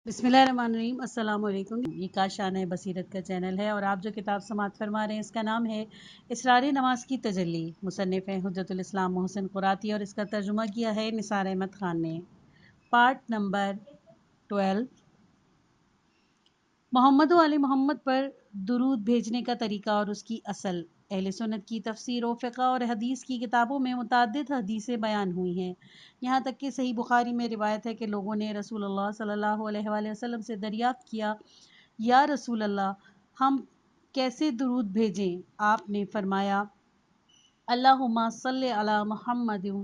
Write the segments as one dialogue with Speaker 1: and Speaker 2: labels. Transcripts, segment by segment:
Speaker 1: بسم اللہ الرحمن الرحیم۔ السلام علیکم۔ یہ کاشانہ بصیرت کا چینل ہے اور آپ جو کتاب سماعت فرما رہے ہیں اس کا نام ہے اسرار نماز کی تجلی۔ مصنف ہیں حجت الاسلام محسن قراتی اور اس کا ترجمہ کیا ہے نثار احمد خان نے۔ پارٹ نمبر 12، محمد و آل محمد پر درود بھیجنے کا طریقہ اور اس کی اصل۔ اہل سنت کی تفسیر و فقہ اور حدیث کی کتابوں میں متعدد حدیثیں بیان ہوئی ہیں، یہاں تک کہ صحیح بخاری میں روایت ہے کہ لوگوں نے رسول اللہ صلی اللہ علیہ وآلہ وسلم سے دریافت کیا، یا رسول اللہ، ہم کیسے درود بھیجیں؟ آپ نے فرمایا، اللہم صلی علی محمد و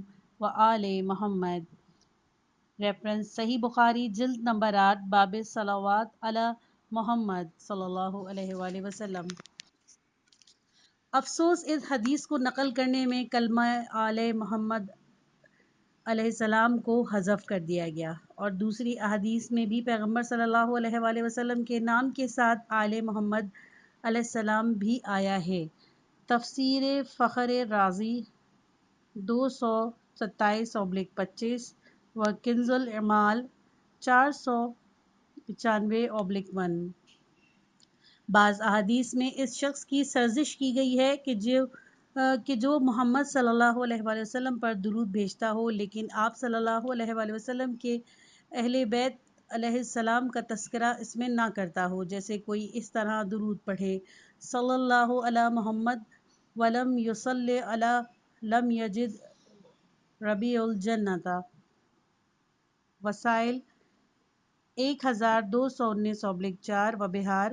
Speaker 1: آل محمد۔ ریفرنس صحیح بخاری جلد نمبر 8، باب صلوات علی محمد صلی اللہ علیہ وآلہ وسلم۔ افسوس، اس حدیث کو نقل کرنے میں کلمہ آل محمد علیہ السلام کو حذف کر دیا گیا، اور دوسری احادیث میں بھی پیغمبر صلی اللہ علیہ وآلہ وسلم کے نام کے ساتھ آل محمد علیہ السلام بھی آیا ہے۔ تفسیر فخر رازی 227/25 و کنز الاعمال 495/1۔ بعض احادیث میں اس شخص کی سرزش کی گئی ہے کہ جو محمد صلی اللہ علیہ وآلہ وسلم پر درود بھیجتا ہو لیکن آپ صلی اللہ علیہ وآلہ وسلم کے اہل بیت علیہ السلام کا تذکرہ اس میں نہ کرتا ہو، جیسے کوئی اس طرح درود پڑھے، صلی اللہ علی محمد ولم یصلی علی لم یجد ربیع الجنۃ۔ وسائل 1219/4 و بہار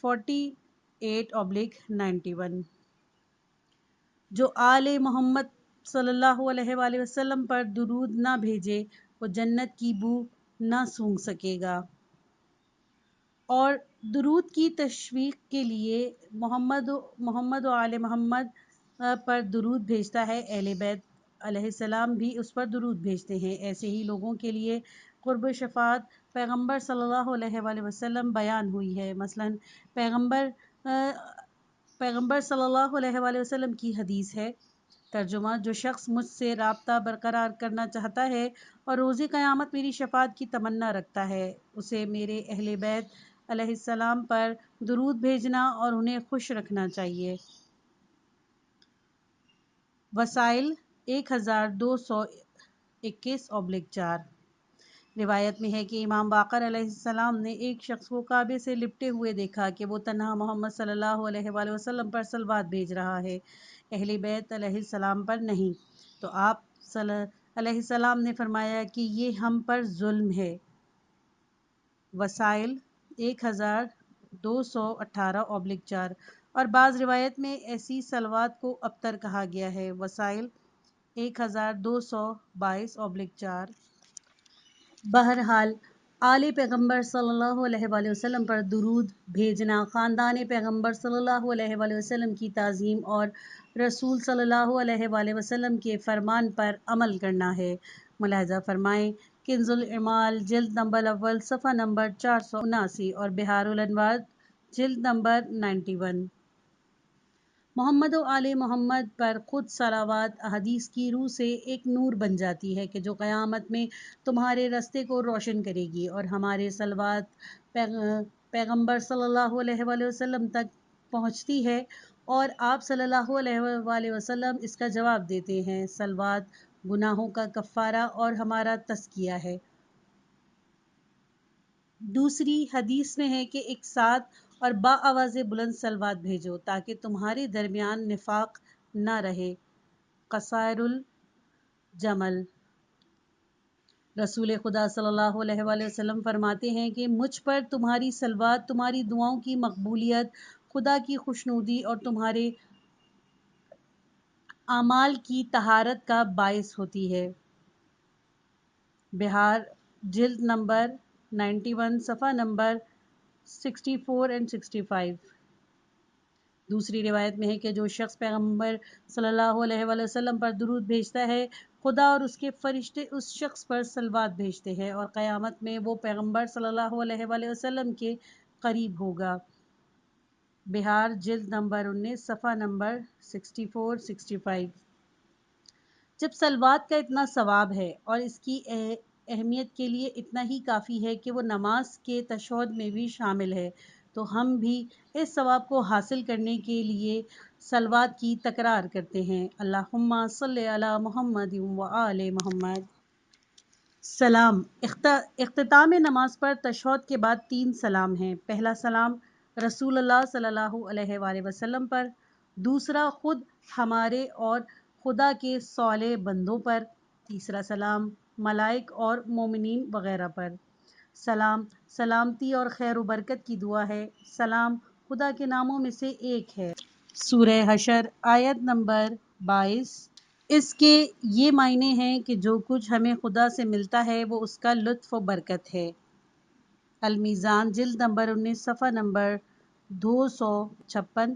Speaker 1: 48/91۔ جو آل محمد صلی اللہ علیہ وآلہ وسلم پر درود نہ بھیجے وہ جنت کی بو نہ سونگھ سکے گا۔ اور درود کی تشویق کے لیے محمد و آل محمد پر درود بھیجتا ہے، اہل بیت علیہ السلام بھی اس پر درود بھیجتے ہیں۔ ایسے ہی لوگوں کے لیے قرب شفاعت پیغمبر صلی اللہ علیہ وآلہ وسلم بیان ہوئی ہے۔ مثلاً پیغمبر صلی اللہ علیہ وآلہ وسلم کی حدیث ہے، ترجمہ: جو شخص مجھ سے رابطہ برقرار کرنا چاہتا ہے اور روز قیامت میری شفاعت کی تمنا رکھتا ہے، اسے میرے اہل بیت علیہ السلام پر درود بھیجنا اور انہیں خوش رکھنا چاہیے۔ وسائل 1221/4۔ روایت میں ہے کہ امام باقر علیہ السلام نے ایک شخص کو کعبے سے لپٹے ہوئے دیکھا کہ وہ تنہا محمد صلی اللہ علیہ وآلہ وسلم پر صلوات بھیج رہا ہے، اہل بیت علیہ السلام پر نہیں۔ تو آپ علیہ السلام نے فرمایا کہ یہ ہم پر ظلم ہے۔ وسائل 1218/4۔ اور بعض روایت میں ایسی صلوات کو ابتر کہا گیا ہے۔ وسائل 1222/4۔ بہرحال آل پیغمبر صلی اللہ علیہ وآلہ وسلم پر درود بھیجنا خاندان پیغمبر صلی اللہ علیہ وآلہ وسلم کی تعظیم اور رسول صلی اللہ علیہ وآلہ وسلم کے فرمان پر عمل کرنا ہے۔ ملاحظہ فرمائیں کنز الاعمال جلد نمبر اول صفحہ نمبر 479 اور بحار الانوار جلد نمبر 91۔ محمد و آل محمد پر خود صلوات احادیث کی روح سے ایک نور بن جاتی ہے کہ جو قیامت میں تمہارے راستے کو روشن کرے گی، اور ہمارے صلوات پیغمبر صلی اللہ علیہ وآلہ وسلم تک پہنچتی ہے اور آپ صلی اللہ علیہ وآلہ وسلم اس کا جواب دیتے ہیں۔ صلوات گناہوں کا کفارہ اور ہمارا تزکیہ ہے۔ دوسری حدیث میں ہے کہ ایک ساتھ اور با آواز بلند صلوات بھیجو تاکہ تمہارے درمیان نفاق نہ رہے۔ قصائر الجمل۔ رسول خدا صلی اللہ علیہ وآلہ وسلم فرماتے ہیں کہ مجھ پر تمہاری صلوات تمہاری دعاؤں کی مقبولیت، خدا کی خوشنودی اور تمہارے اعمال کی طہارت کا باعث ہوتی ہے۔ بہار جلد نمبر 91 صفحہ نمبر 64/65۔ دوسری روایت میں ہے کہ جو شخص پیغمبر صلی اللہ علیہ وآلہ وسلم پر درود بھیجتا ہے، خدا اور اس کے فرشتے اس شخص پر صلوات بھیجتے ہیں اور قیامت میں وہ پیغمبر صلی اللہ علیہ وآلہ وسلم کے قریب ہوگا۔ بہار جلد نمبر 19 صفحہ نمبر 64/65۔ جب صلوات کا اتنا ثواب ہے اور اس کی اہمیت کے لیے اتنا ہی کافی ہے کہ وہ نماز کے تشہد میں بھی شامل ہے، تو ہم بھی اس ثواب کو حاصل کرنے کے لیے صلوات کی تکرار کرتے ہیں۔ اللہم صلی علی محمد و آل محمد۔ سلام۔ اختتام نماز پر تشہد کے بعد 3 سلام ہیں۔ پہلا سلام رسول اللہ صلی اللہ علیہ وآلہ وسلم پر، دوسرا خود ہمارے اور خدا کے صالح بندوں پر، تیسرا سلام ملائک اور مومنین وغیرہ پر۔ سلام سلامتی اور خیر و برکت کی دعا ہے۔ سلام خدا کے ناموں میں سے ایک ہے۔ سورہ حشر آیت نمبر 22۔ اس کے یہ معنی ہیں کہ جو کچھ ہمیں خدا سے ملتا ہے وہ اس کا لطف و برکت ہے۔ المیزان جلد نمبر 19 صفحہ نمبر 256۔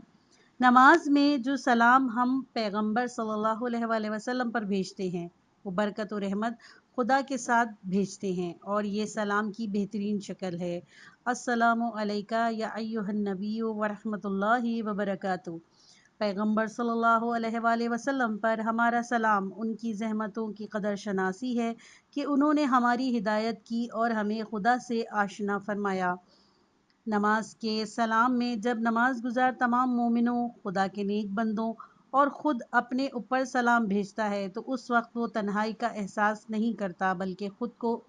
Speaker 1: نماز میں جو سلام ہم پیغمبر صلی اللہ علیہ وآلہ وسلم پر بھیجتے ہیں وہ برکت و رحمت خدا کے ساتھ بھیجتے ہیں، اور یہ سلام کی بہترین شکل ہے۔ السلام علیکہ یا ایھا النبی ورحمۃ اللہ وبرکاتہ۔ پیغمبر صلی اللہ علیہ وآلہ وسلم پر ہمارا سلام ان کی زحمتوں کی قدر شناسی ہے کہ انہوں نے ہماری ہدایت کی اور ہمیں خدا سے آشنا فرمایا۔ نماز کے سلام میں جب نماز گزار تمام مومنوں، خدا کے نیک بندوں اور خود اپنے اوپر سلام بھیجتا ہے تو اس وقت وہ تنہائی کا احساس نہیں کرتا بلکہ خود کو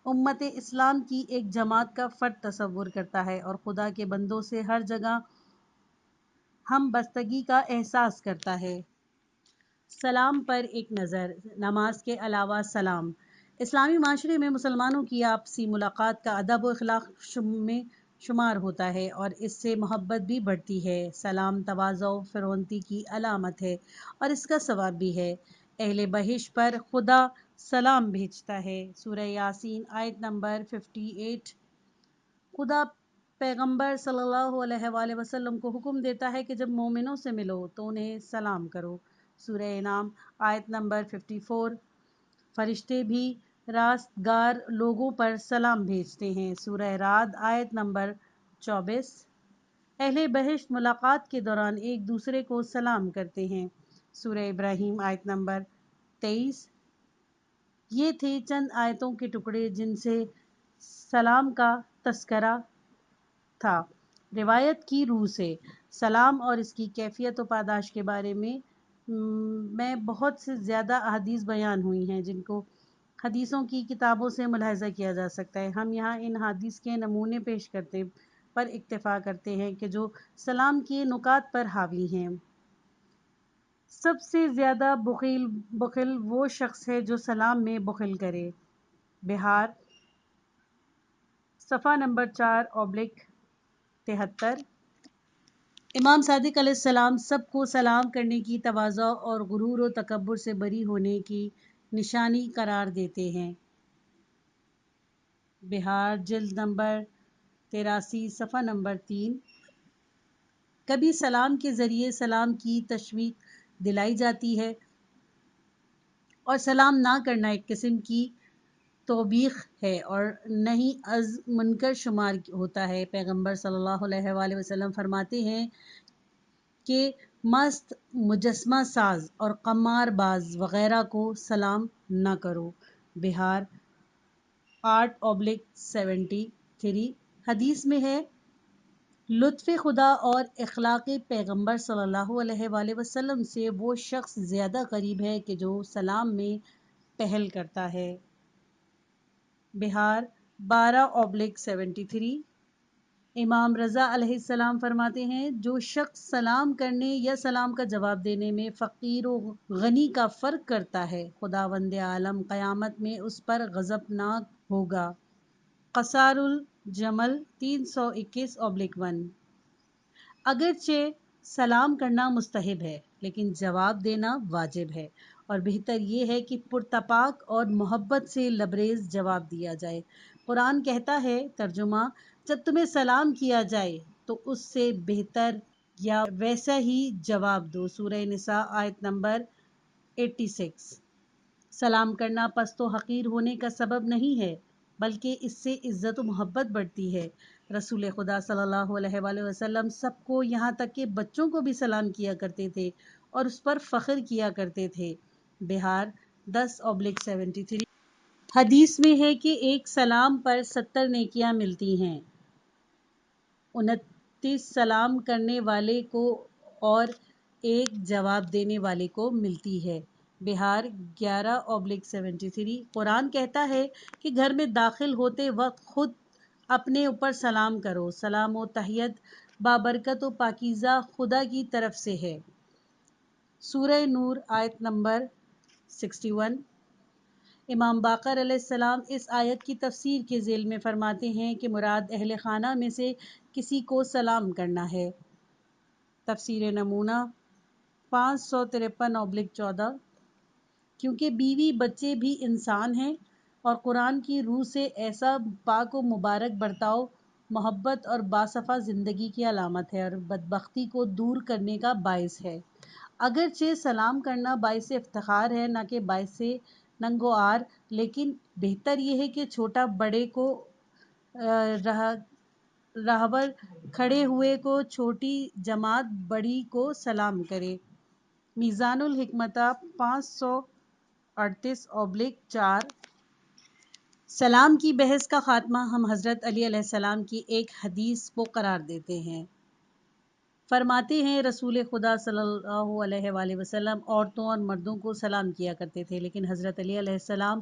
Speaker 1: امت اسلام کی ایک جماعت کا فرد تصور کرتا ہے، اور خدا کے بندوں سے ہر جگہ ہم بستگی کا احساس کرتا ہے۔ سلام پر ایک نظر۔ نماز کے علاوہ سلام اسلامی معاشرے میں مسلمانوں کی آپسی ملاقات کا ادب و اخلاق میں شمار ہوتا ہے، اور اس سے محبت بھی بڑھتی ہے۔ سلام تواضع و فروتنی کی علامت ہے اور اس کا ثواب بھی ہے۔ اہل بہشت پر خدا سلام بھیجتا ہے۔ سورہ یاسین آیت نمبر 58۔ خدا پیغمبر صلی اللہ علیہ وآلہ وسلم کو حکم دیتا ہے کہ جب مومنوں سے ملو تو انہیں سلام کرو۔ سورہ انعام آیت نمبر 54۔ فرشتے بھی راستگار لوگوں پر سلام بھیجتے ہیں۔ سورہ رعد آیت نمبر 24۔ اہل بہشت ملاقات کے دوران ایک دوسرے کو سلام کرتے ہیں۔ سورہ ابراہیم آیت نمبر 23۔ یہ تھے چند آیتوں کے ٹکڑے جن سے سلام کا تذکرہ تھا۔ روایت کی روح سے سلام اور اس کی کیفیت و پاداش کے بارے میں بہت سے زیادہ احادیث بیان ہوئی ہیں جن کو حدیثوں کی کتابوں سے ملاحظہ کیا جا سکتا ہے۔ ہم یہاں ان حدیث کے نمونے پیش کرتے پر اکتفا کرتے ہیں کہ جو سلام کے نکات پر حاوی ہیں۔ سب سے زیادہ بخل وہ شخص ہے جو سلام میں بخل کرے۔ بہار صفحہ نمبر 4/73۔ امام صادق علیہ السلام سب کو سلام کرنے کی تواضع اور غرور و تکبر سے بری ہونے کی نشانی قرار دیتے ہیں۔ بہار جلد نمبر 83 صفحہ نمبر 3۔ کبھی سلام کے ذریعے سلام کی تشویق دلائی جاتی ہے، اور سلام نہ کرنا ایک قسم کی توبیخ ہے اور نہیں از منکر شمار ہوتا ہے۔ پیغمبر صلی اللہ علیہ وآلہ وسلم فرماتے ہیں کہ مست، مجسمہ ساز اور قمار باز وغیرہ کو سلام نہ کرو۔ بہار 8/73۔ حدیث میں ہے لطف خدا اور اخلاق پیغمبر صلی اللہ علیہ وآلہ وسلم سے وہ شخص زیادہ قریب ہے کہ جو سلام میں پہل کرتا ہے۔ بہار 12/73۔ امام رضا علیہ السلام فرماتے ہیں جو شخص سلام کرنے یا سلام کا جواب دینے میں فقیر و غنی کا فرق کرتا ہے خداوند عالم قیامت میں اس پر غضبناک ہوگا۔ قصار الجمل 321/1۔ اگرچہ سلام کرنا مستحب ہے لیکن جواب دینا واجب ہے، اور بہتر یہ ہے کہ پرتپاک اور محبت سے لبریز جواب دیا جائے۔ قرآن کہتا ہے ترجمہ جب تمہیں سلام کیا جائے تو اس سے بہتر یا ویسا ہی جواب دو۔ سورہ نساء آیت نمبر 86۔ سلام کرنا پست و حقیر ہونے کا سبب نہیں ہے بلکہ اس سے عزت و محبت بڑھتی ہے۔ رسول خدا صلی اللہ علیہ وآلہ وسلم سب کو یہاں تک کہ بچوں کو بھی سلام کیا کرتے تھے اور اس پر فخر کیا کرتے تھے۔ بہار 10/73۔ حدیث میں ہے کہ ایک سلام پر 70 نیکیاں ملتی ہیں، 29 سلام کرنے والے کو اور ایک جواب دینے والے کو ملتی ہے۔ بہار 11/73۔ قرآن کہتا ہے کہ گھر میں داخل ہوتے وقت خود اپنے اوپر سلام کرو، سلام و تحیت بابرکت و پاکیزہ خدا کی طرف سے ہے۔ سورہ نور آیت نمبر 61۔ امام باقر علیہ السلام اس آیت کی تفسیر کے ذیل میں فرماتے ہیں کہ مراد اہل خانہ میں سے کسی کو سلام کرنا ہے۔ تفسیر نمونہ 553/14۔ کیونکہ بیوی بچے بھی انسان ہیں اور قرآن کی روح سے ایسا پاک و مبارک برتاؤ محبت اور باصفا زندگی کی علامت ہے اور بدبختی کو دور کرنے کا باعث ہے۔ اگرچہ سلام کرنا باعث افتخار ہے نہ کہ باعث ننگ و عار، لیکن بہتر یہ ہے کہ چھوٹا بڑے کو، راہبر کھڑے ہوئے کو، چھوٹی جماعت بڑی کو سلام کرے۔ میزان الحکمتہ 538/4۔ سلام کی بحث کا خاتمہ ہم حضرت علی علیہ السلام کی ایک حدیث کو قرار دیتے ہیں۔ فرماتے ہیں رسول خدا صلی اللہ علیہ وآلہ وسلم عورتوں اور مردوں کو سلام کیا کرتے تھے، لیکن حضرت علی علیہ السلام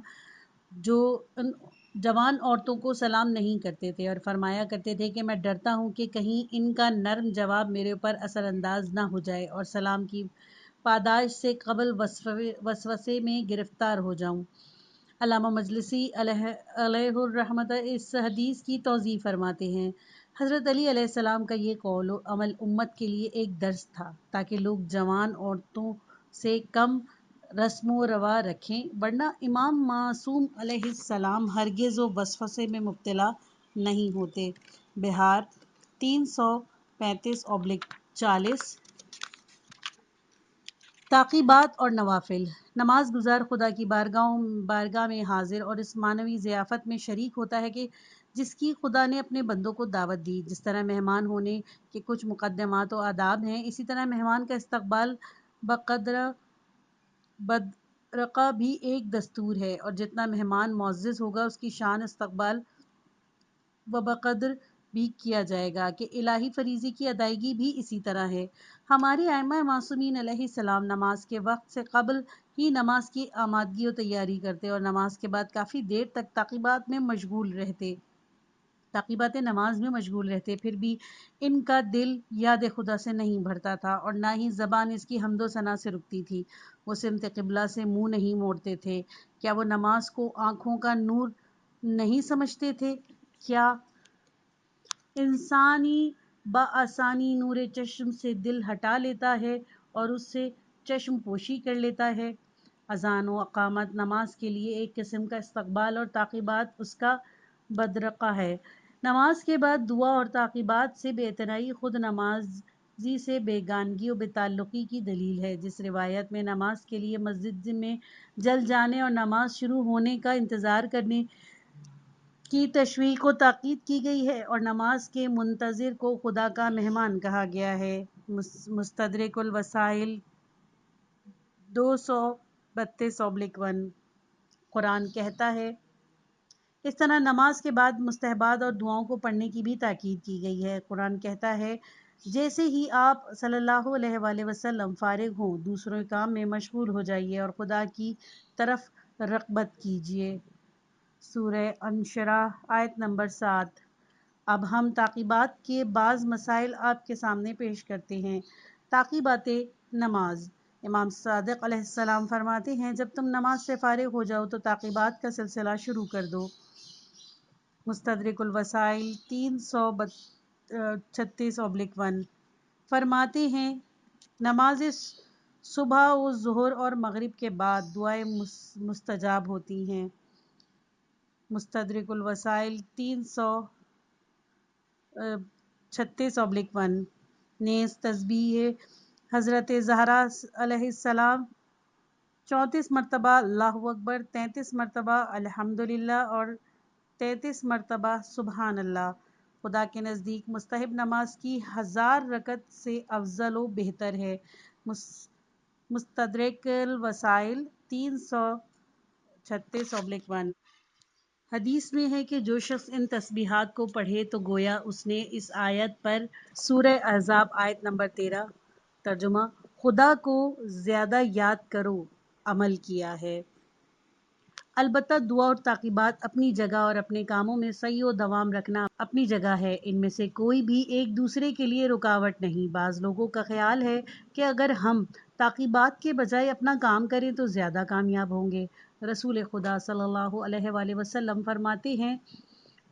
Speaker 1: جوان عورتوں کو سلام نہیں کرتے تھے اور فرمایا کرتے تھے کہ میں ڈرتا ہوں کہ کہیں ان کا نرم جواب میرے اوپر اثر انداز نہ ہو جائے اور سلام کی پاداش سے قبل وسوسے میں گرفتار ہو جاؤں۔ علامہ مجلسی علیہ الرحمۃ اس حدیث کی توضیح فرماتے ہیں، حضرت علی علیہ السلام کا یہ قول و عمل امت کے لیے ایک درس تھا تاکہ لوگ جوان عورتوں سے کم رسم و رواں رکھیں، ورنہ امام معصوم علیہ السلام ہرگز و وسوسے میں مبتلا نہیں ہوتے۔ بہار 335/40۔ تعقیبات اور نوافل۔ نماز گزار خدا کی بارگاہ میں حاضر اور اس معنوی ضیافت میں شریک ہوتا ہے کہ جس کی خدا نے اپنے بندوں کو دعوت دی۔ جس طرح مہمان ہونے کے کچھ مقدمات و آداب ہیں، اسی طرح مہمان کا استقبال بدرقہ بھی ایک دستور ہے، اور جتنا مہمان معزز ہوگا اس کی شان استقبال و بقدر بھی کیا جائے گا کہ الہی فریضے کی ادائیگی بھی اسی طرح ہے۔ ہمارے ائمہ معصومین علیہ السلام نماز کے وقت سے قبل ہی نماز کی آمادگی و تیاری کرتے اور نماز کے بعد کافی دیر تک تعقیبات نماز میں مشغول رہتے، پھر بھی ان کا دل یاد خدا سے نہیں بھرتا تھا اور نہ ہی زبان اس کی حمد و ثنا سے رکتی تھی۔ وہ سمت قبلہ سے منہ نہیں موڑتے تھے۔ کیا وہ نماز کو آنکھوں کا نور نہیں سمجھتے تھے؟ کیا انسانی بآسانی نور چشم سے دل ہٹا لیتا ہے اور اس سے چشم پوشی کر لیتا ہے؟ اذان و اقامت نماز کے لیے ایک قسم کا استقبال اور تعقیبات اس کا بدرقہ ہے۔ نماز کے بعد دعا اور تعقیبات سے بے اعتنائی خود نمازی سے بیگانگی و بے تعلقی کی دلیل ہے۔ جس روایت میں نماز کے لیے مسجد میں جل جانے اور نماز شروع ہونے کا انتظار کرنے کی تشویق و تاکید کی گئی ہے اور نماز کے منتظر کو خدا کا مہمان کہا گیا ہے۔ مستدرک الوسائل 232/1۔ قرآن کہتا ہے، اس طرح نماز کے بعد مستحبات اور دعاؤں کو پڑھنے کی بھی تاکید کی گئی ہے۔ قرآن کہتا ہے، جیسے ہی آپ صلی اللہ علیہ وآلہ وسلم فارغ ہوں دوسروں کام میں مشغول ہو جائیے اور خدا کی طرف رغبت کیجیے۔ سورہ انشراح آیت نمبر 7۔ اب ہم تعقیبات کے بعض مسائل آپ کے سامنے پیش کرتے ہیں۔ تعقیبات نماز۔ امام صادق علیہ السلام فرماتے ہیں، جب تم نماز سے فارغ ہو جاؤ تو تعقیبات کا سلسلہ شروع کر دو۔ مستدرک الوسائل 336/1۔ فرماتے ہیں، نماز صبح و ظہر اور مغرب کے بعد دعائیں مستجاب ہوتی ہیں۔ مستدرک الوسائل 336/1۔ نیز تسبیح حضرت زہرا علیہ السلام 34 مرتبہ اللہ اکبر، 33 مرتبہ الحمدللہ اور 33 مرتبہ سبحان اللہ خدا کے نزدیک مستحب نماز کی 1000 رکعت سے افضل و بہتر ہے۔ مستدرک الوسائل 336/1۔ حدیث میں ہے کہ جو شخص ان تسبیحات کو پڑھے تو گویا اس نے اس آیت پر سورہ احزاب آیت نمبر 13 ترجمہ خدا کو زیادہ یاد کرو عمل کیا ہے۔ البتہ دعا اور تعقیبات اپنی جگہ اور اپنے کاموں میں سعی و دوام رکھنا اپنی جگہ ہے، ان میں سے کوئی بھی ایک دوسرے کے لیے رکاوٹ نہیں۔ بعض لوگوں کا خیال ہے کہ اگر ہم تعقیبات کے بجائے اپنا کام کریں تو زیادہ کامیاب ہوں گے۔ رسول خدا صلی اللہ علیہ وآلہ وسلم فرماتے ہیں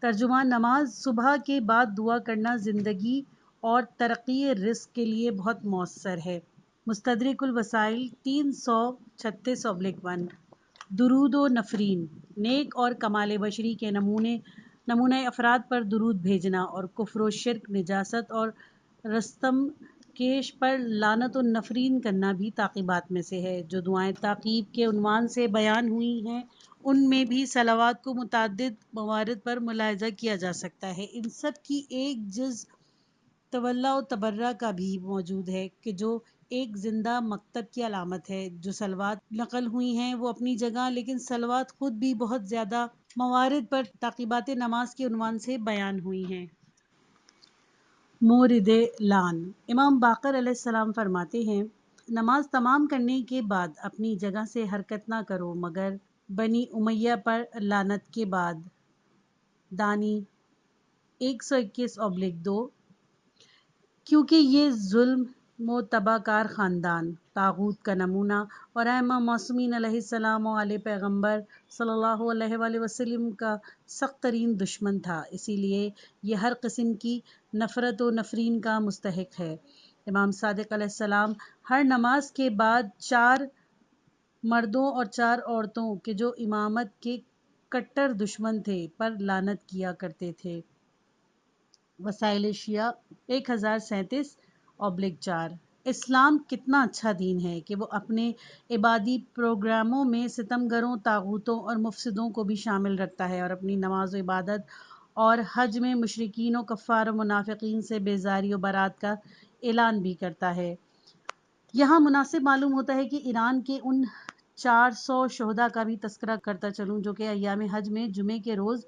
Speaker 1: ترجمہ نماز صبح کے بعد دعا کرنا زندگی اور ترقی رزق کے لیے بہت مؤثر ہے۔ مستدرک الوسائل 336/1 درود و نفرین نیک اور کمال بشری کے نمونہ افراد پر درود بھیجنا اور کفر و شرک نجاست اور رستم کیش پر لعنت و نفرین کرنا بھی تعقیبات میں سے ہے۔ جو دعائیں تعقیب کے عنوان سے بیان ہوئی ہیں ان میں بھی صلوات کو متعدد موارد پر ملاحظہ کیا جا سکتا ہے۔ ان سب کی ایک جز تولا و تبرہ کا بھی موجود ہے کہ جو ایک زندہ مکتب کی علامت ہے۔ جو صلوات نقل ہوئی ہیں وہ اپنی جگہ، لیکن صلوات خود بھی بہت زیادہ موارد پر تعقیبات نماز کے عنوان سے بیان ہوئی ہیں۔ مورد لعن امام باقر علیہ السلام فرماتے ہیں نماز تمام کرنے کے بعد اپنی جگہ سے حرکت نہ کرو مگر بنی امیہ پر لعنت کے بعد۔ دانی 121/2 کیونکہ یہ ظلم و تباہ کار خاندان طاغوت کا نمونہ اور ائمہ معصومین علیہ السلام و آل پیغمبر صلی اللہ علیہ وآلہ وسلم کا سخت ترین دشمن تھا، اسی لیے یہ ہر قسم کی نفرت و نفرین کا مستحق ہے۔ امام صادق علیہ السلام ہر نماز کے بعد 4 مردوں اور 4 عورتوں کے جو امامت کے کٹر دشمن تھے پر لعنت کیا کرتے تھے۔ وسائل شیعہ 1037/4 اسلام کتنا اچھا دین ہے کہ وہ اپنے عبادی پروگراموں میں ستم گروں، طاغوتوں اور مفسدوں کو بھی شامل رکھتا ہے اور اپنی نماز و عبادت اور حج میں مشرکین و کفار و منافقین سے بیزاری و برات کا اعلان بھی کرتا ہے۔ یہاں مناسب معلوم ہوتا ہے کہ ایران کے ان 400 شہداء کا بھی تذکرہ کرتا چلوں جو کہ ایام حج میں جمعے کے روز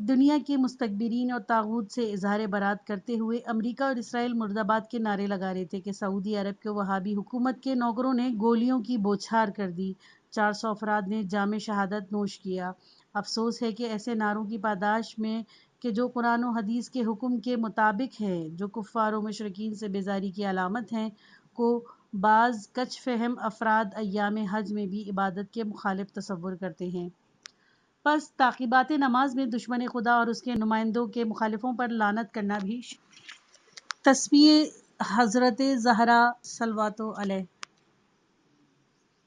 Speaker 1: دنیا کے مستکبرین اور طاغوت سے اظہار برات کرتے ہوئے امریکہ اور اسرائیل مرد آباد کے نعرے لگا رہے تھے کہ سعودی عرب کے وہابی حکومت کے نوکروں نے گولیوں کی بوچھار کر دی۔ 400 افراد نے جام شہادت نوش کیا۔ افسوس ہے کہ ایسے نعروں کی پاداش میں کہ جو قرآن و حدیث کے حکم کے مطابق ہیں، جو کفار و مشرکین سے بیزاری کی علامت ہیں، کو بعض کچ فہم افراد ایام حج میں بھی عبادت کے مخالف تصور کرتے ہیں۔ پس تعقیبات نماز میں دشمن خدا اور اس کے نمائندوں کے مخالفوں پر لعنت کرنا بھی تسبیح حضرت زہرا صلوات علیہ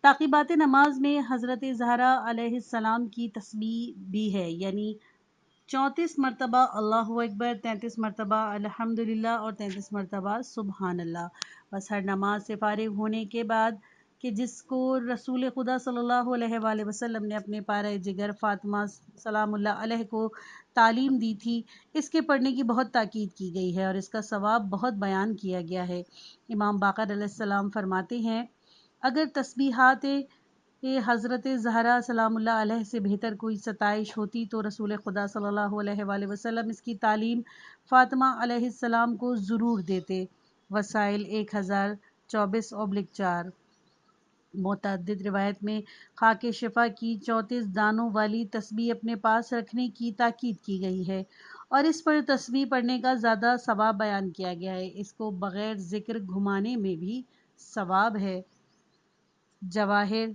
Speaker 1: تعقیبات نماز میں حضرت زہرا علیہ السلام کی تسبیح بھی ہے، یعنی 34 مرتبہ اللہ اکبر، 33 مرتبہ الحمدللہ اور 33 مرتبہ سبحان اللہ۔ بس ہر نماز سے فارغ ہونے کے بعد کہ جس کو رسول خدا صلی اللہ علیہ وآلہ وسلم نے اپنے پارہ جگر فاطمہ سلام اللہ علیہ کو تعلیم دی تھی، اس کے پڑھنے کی بہت تاکید کی گئی ہے اور اس کا ثواب بہت بیان کیا گیا ہے۔ امام باقر علیہ السلام فرماتے ہیں اگر تسبیحات حضرت زہرا سلام اللہ علیہ سے بہتر کوئی ستائش ہوتی تو رسول خدا صلی اللہ علیہ وآلہ وسلم اس کی تعلیم فاطمہ علیہ السلام کو ضرور دیتے۔ وسائل 1024/4 متعدد روایت میں خاک شفا کی 34 دانوں والی تسبیح اپنے پاس رکھنے کی تاکید کی گئی ہے اور اس پر تسبیح پڑھنے کا زیادہ ثواب بیان کیا گیا ہے۔ اس کو بغیر ذکر گھمانے میں بھی ثواب ہے۔ جواہر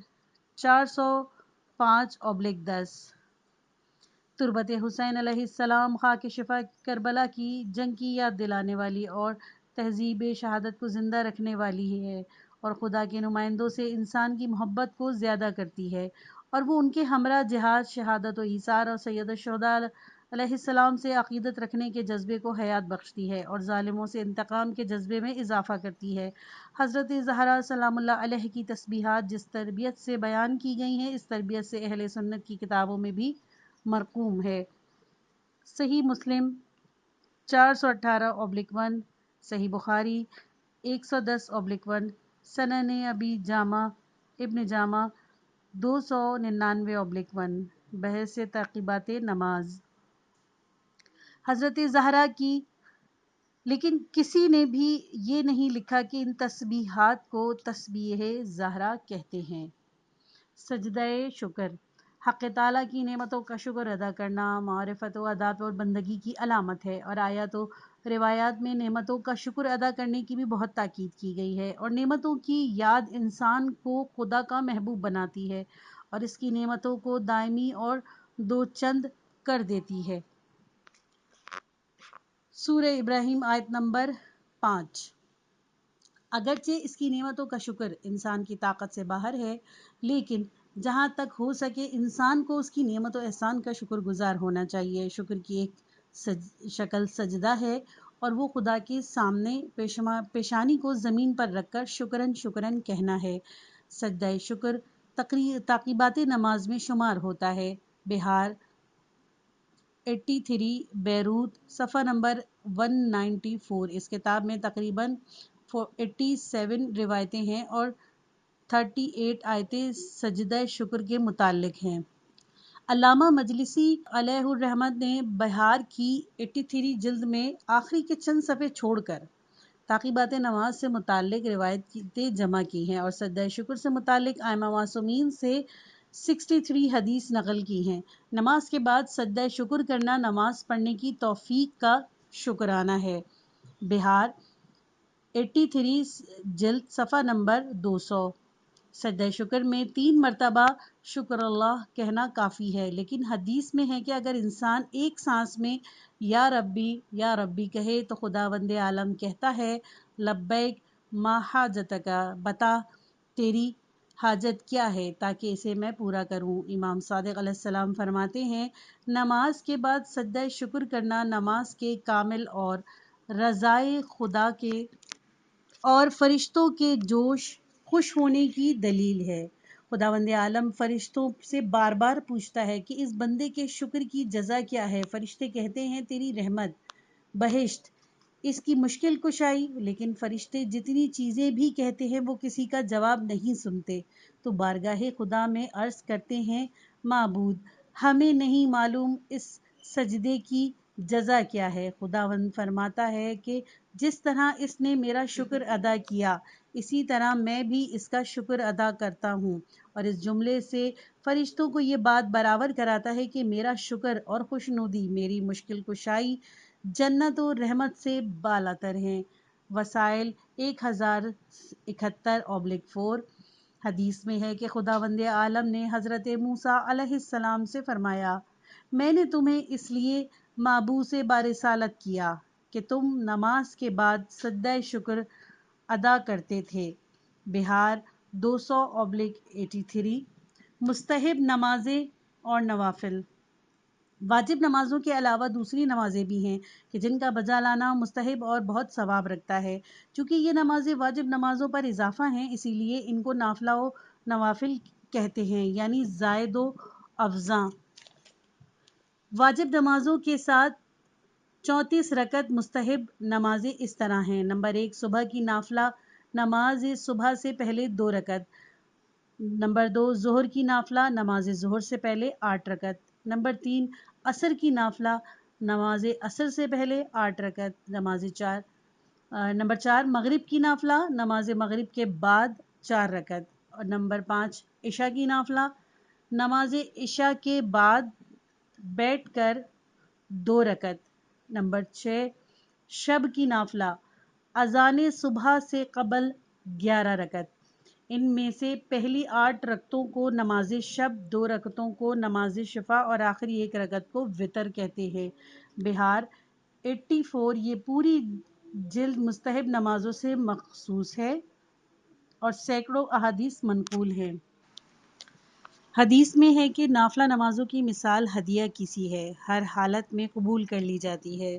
Speaker 1: 405/10 تربت حسین علیہ السلام خاک شفا کربلا کی جنگ کی یاد دلانے والی اور تہذیب شہادت کو زندہ رکھنے والی ہے اور خدا کے نمائندوں سے انسان کی محبت کو زیادہ کرتی ہے اور وہ ان کے ہمراہ جہاد، شہادت و ایثار اور سید الشہداء علیہ السلام سے عقیدت رکھنے کے جذبے کو حیات بخشتی ہے اور ظالموں سے انتقام کے جذبے میں اضافہ کرتی ہے۔ حضرت زہرا سلام اللہ علیہ کی تسبیحات جس تربیت سے بیان کی گئی ہیں، اس تربیت سے اہل سنت کی کتابوں میں بھی مرقوم ہے۔ صحیح مسلم 418/1 صحیح بخاری 110/1 سنن ابن جامہ 299/1 بحث تعقیبات نماز حضرت زہرا کی، لیکن کسی نے بھی یہ نہیں لکھا کہ ان تسبیحات کو تسبیح زہرا کہتے ہیں۔ سجدہ شکر حق تعالیٰ کی نعمتوں کا شکر ادا کرنا معرفت و عطاعت اور بندگی کی علامت ہے، اور آیات و روایات میں نعمتوں کا شکر ادا کرنے کی بھی بہت تاکید کی گئی ہے، اور نعمتوں کی یاد انسان کو خدا کا محبوب بناتی ہے اور اس کی نعمتوں کو دائمی اور دو چند کر دیتی ہے۔ سورہ ابراہیم آیت نمبر 5۔ اگرچہ اس کی نعمتوں کا شکر انسان کی طاقت سے باہر ہے، لیکن جہاں تک ہو سکے انسان کو اس کی نعمت و احسان کا شکر گزار ہونا چاہیے۔ شکر کی ایک شکل سجدہ ہے، اور وہ خدا کے سامنے پیشانی کو زمین پر رکھ کر شکرن شکرن کہنا ہے۔ سجدہ شکر تعقیبات نماز میں شمار ہوتا ہے۔ بہار 83 بیروت صفحہ نمبر 194۔ اس کتاب میں تقریباً 87 روایتیں ہیں اور 38 آیتیں سجدہ شکر کے متعلق ہیں۔ علامہ مجلسی علیہ الرحمت نے بہار کی 83 جلد میں آخری کے چند صفحے چھوڑ کر تعقیبات نماز سے متعلق روایتیں جمع کی ہیں، اور سجدہ شکر سے متعلق ائمہ معصومین سے 63 حدیث نقل کی ہیں۔ نماز کے بعد سجدہ شکر کرنا نماز پڑھنے کی توفیق کا شکرانہ ہے۔ بہار 83 جلد صفحہ نمبر 200۔ سجدہ شکر میں 3 مرتبہ شکر اللہ کہنا کافی ہے، لیکن حدیث میں ہے کہ اگر انسان ایک سانس میں یا ربی کہے تو خداوند عالم کہتا ہے لبیک ما حاجتک، بتا تیری حاجت کیا ہے تاکہ اسے میں پورا کروں۔ امام صادق علیہ السلام فرماتے ہیں نماز کے بعد سجدہ شکر کرنا نماز کے کامل اور رضائے خدا کے اور فرشتوں کے خوش ہونے کی دلیل ہے۔ خداوند عالم فرشتوں سے بار بار پوچھتا ہے کہ اس بندے کے شکر کی جزا کیا ہے۔ فرشتے کہتے ہیں تیری رحمت، بہشت، اس کی مشکل کشائی، لیکن فرشتے جتنی چیزیں بھی کہتے ہیں وہ کسی کا جواب نہیں سنتے، تو بارگاہ خدا میں عرض کرتے ہیں معبود ہمیں نہیں معلوم اس سجدے کی جزا کیا ہے۔ خداوند فرماتا ہے کہ جس طرح اس نے میرا شکر ادا کیا اسی طرح میں بھی اس کا شکر ادا کرتا ہوں، اور اس جملے سے فرشتوں کو یہ بات برابر کراتا ہے کہ میرا شکر اور خوشنودی، میری مشکل کشائی جنت و رحمت سے بالاتر ہیں۔ وسائل 1071/4۔ حدیث میں ہے کہ خداوند عالم نے حضرت موسیٰ علیہ السلام سے فرمایا میں نے تمہیں اس لیے مابعوث برسالت کیا کہ تم نماز کے بعد سجدہ شکر ادا کرتے تھے۔ بہار 200/83۔ مستحب نمازیں اور نوافل واجب نمازوں کے علاوہ دوسری نمازیں بھی ہیں کہ جن کا بجا لانا مستحب اور بہت ثواب رکھتا ہے۔ چونکہ یہ نمازیں واجب نمازوں پر اضافہ ہیں، اسی لیے ان کو نافلہ و نوافل کہتے ہیں، یعنی زائد و افزا۔ واجب نمازوں کے ساتھ 34 رکعت مستحب نمازیں اس طرح ہیں۔ نمبر 1 صبح کی نافلہ نماز صبح سے پہلے 2 رکعت۔ نمبر 2 ظہر کی نافلہ نماز ظہر سے پہلے 8 رکعت۔ نمبر 3 عصر کی نافلہ نماز عصر سے پہلے 8 رکعت۔ نمبر 4 مغرب کی نافلہ نماز مغرب کے بعد 4 رکعت۔ اور نمبر 5 عشاء کی نافلہ نماز عشاء کے بعد بیٹھ کر 2 رکعت۔ نمبر 6 شب کی نافلہ اذان صبح سے قبل 11 رکعت۔ ان میں سے پہلی 8 رکعتوں کو نماز شب، 2 رکعتوں کو نماز شفع اور آخری 1 رکعت کو وتر کہتے ہیں۔ بہار 84۔ یہ پوری جلد مستحب نمازوں سے مخصوص ہے اور سینکڑوں احادیث منقول ہیں۔ حدیث میں ہے کہ نافلہ نمازوں کی مثال ہدیہ کی سی ہے، ہر حالت میں قبول کر لی جاتی ہے۔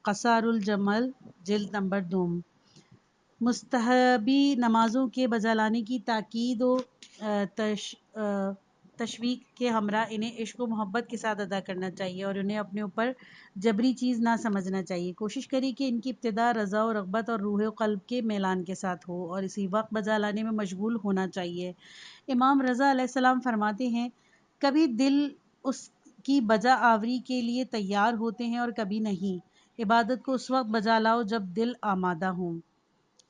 Speaker 1: قصار الجمل جلد نمبر 2۔ مستحبی نمازوں کے بجا لانے کی تاکید و تشویق کے ہمراہ انہیں عشق و محبت کے ساتھ ادا کرنا چاہیے اور انہیں اپنے اوپر جبری چیز نہ سمجھنا چاہیے۔ کوشش کریں کہ ان کی ابتدا رضا و رغبت اور روح و قلب کے میلان کے ساتھ ہو، اور اسی وقت بجا لانے میں مشغول ہونا چاہیے۔ امام رضا علیہ السلام فرماتے ہیں کبھی دل اس کی بجا آوری کے لیے تیار ہوتے ہیں اور کبھی نہیں. عبادت کو اس وقت بجا لاؤ جب دل آمادہ ہوں.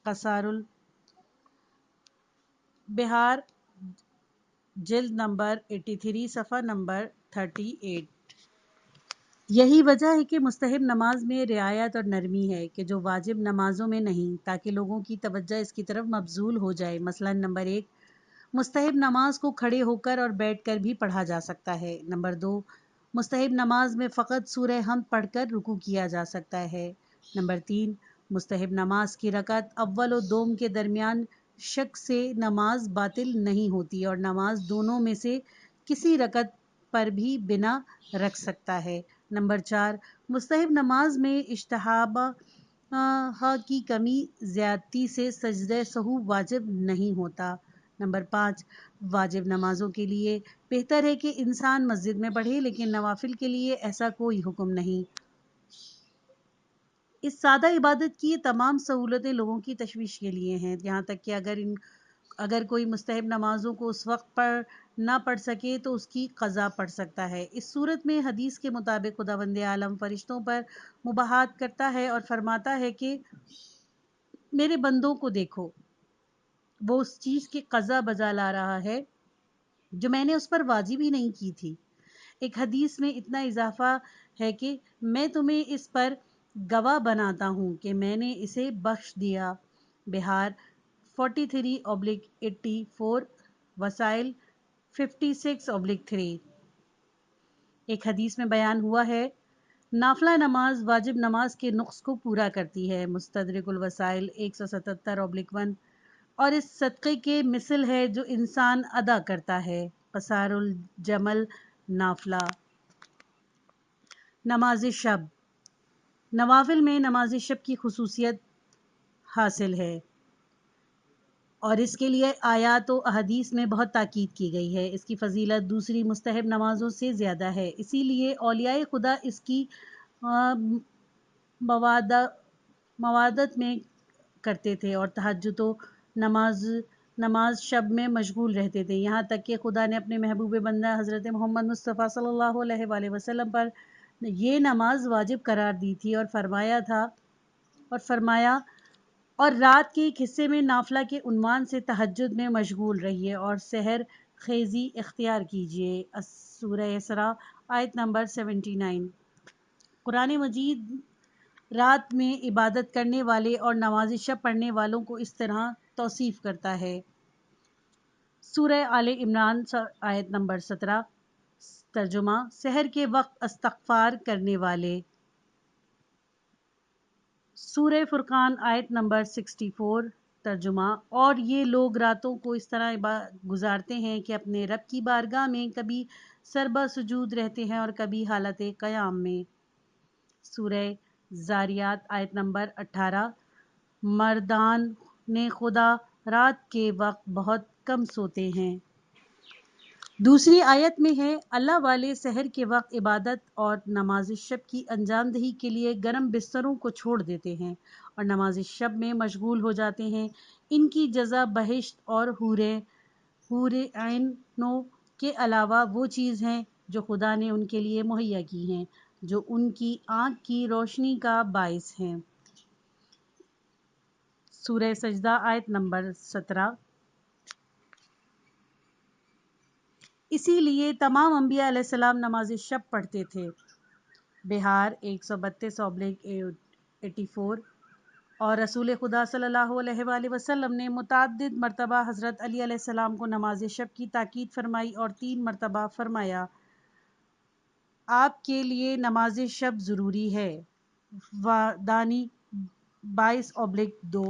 Speaker 1: قصار البحار جلد نمبر 83 صفحہ نمبر 38. یہی وجہ ہے کہ مستحب نماز میں رعایت اور نرمی ہے کہ جو واجب نمازوں میں نہیں، تاکہ لوگوں کی توجہ اس کی طرف مبذول ہو جائے. مثلا نمبر 1، مستحب نماز کو کھڑے ہو کر اور بیٹھ کر بھی پڑھا جا سکتا ہے. نمبر 2، مستحب نماز میں فقط سورہ حمد پڑھ کر رکوع کیا جا سکتا ہے. نمبر 3، مستحب نماز کی رکعت اول و دوم کے درمیان شک سے نماز باطل نہیں ہوتی اور نماز دونوں میں سے کسی رکعت پر بھی بنا رکھ سکتا ہے. نمبر 4، مستحب نماز میں اشتہابہ کی کمی زیادتی سے سجدہ سہو واجب نہیں ہوتا. نمبر 5، واجب نمازوں کے لیے بہتر ہے کہ انسان مسجد میں پڑھے، لیکن نوافل کے لیے ایسا کوئی حکم نہیں. اس سادہ عبادت کی یہ تمام سہولتیں لوگوں کی تشویش کے لیے ہیں، یہاں تک کہ اگر کوئی مستحب نمازوں کو اس وقت پر نہ پڑھ سکے تو اس کی قضا پڑھ سکتا ہے. اس صورت میں حدیث کے مطابق خداوند عالم فرشتوں پر مباحثت کرتا ہے اور فرماتا ہے کہ میرے بندوں کو دیکھو، وہ اس چیز کی قضا بجا لا رہا ہے جو میں نے اس پر واجب ہی نہیں کی تھی. ایک حدیث میں اتنا اضافہ ہے کہ میں تمہیں اس پر گواہ بناتا ہوں کہ میں نے اسے بخش دیا. بہار 43/84، وسائل 56/3. ایک حدیث میں بیان ہوا ہے نافلہ نماز واجب نماز کے نقص کو پورا کرتی ہے. مستدرک الوسائل 177/1، اور اس صدقے کے مثل ہے جو انسان ادا کرتا ہے. قصار الجمل نافلہ. نماز شب. نوافل میں نماز شب کی خصوصیت حاصل ہے اور اس کے لیے آیات و احادیث میں بہت تاکید کی گئی ہے. اس کی فضیلت دوسری مستحب نمازوں سے زیادہ ہے، اسی لیے اولیاء خدا اس کی موادت میں کرتے تھے اور تہجد و نماز شب میں مشغول رہتے تھے، یہاں تک کہ خدا نے اپنے محبوب بندہ حضرت محمد مصطفیٰ صلی اللہ علیہ وآلہ وسلم پر یہ نماز واجب قرار دی تھی اور فرمایا اور رات کے ایک حصے میں نافلہ کے عنوان سے تہجد میں مشغول رہیے اور سحر خیزی اختیار کیجیے. سورہ اسراء آیت نمبر 79. قرآن مجید رات میں عبادت کرنے والے اور نماز شب پڑھنے والوں کو اس طرح توصیف کرتا ہے. سورہ آل عمران آیت نمبر 17. ترجمہ: سحر کے وقت استغفار کرنے والے. سورہ فرقان آیت نمبر 64. ترجمہ: اور یہ لوگ راتوں کو اس طرح گزارتے ہیں کہ اپنے رب کی بارگاہ میں کبھی سربا سجود رہتے ہیں اور کبھی حالت قیام میں. سورہ زاریات آیت نمبر 18. مردان خدا رات کے وقت بہت کم سوتے ہیں. دوسری آیت میں ہے اللہ والے سحر کے وقت عبادت اور نماز شب کی انجام دہی کے لیے گرم بستروں کو چھوڑ دیتے ہیں اور نماز شب میں مشغول ہو جاتے ہیں. ان کی جزا بہشت اور حور عینوں کے علاوہ وہ چیز ہیں جو خدا نے ان کے لیے مہیا کی ہیں، جو ان کی آنکھ کی روشنی کا باعث ہیں. سورہ سجدہ آیت نمبر 17. اسی لیے تمام انبیاء علیہ السلام نماز شب پڑھتے تھے. بہار 132/84، اور رسول خدا صلی اللہ علیہ وآلہ وسلم نے متعدد مرتبہ حضرت علی علیہ السلام کو نماز شب کی تاکید فرمائی اور 3 مرتبہ فرمایا آپ کے لیے نماز شب ضروری ہے. دانی 22/2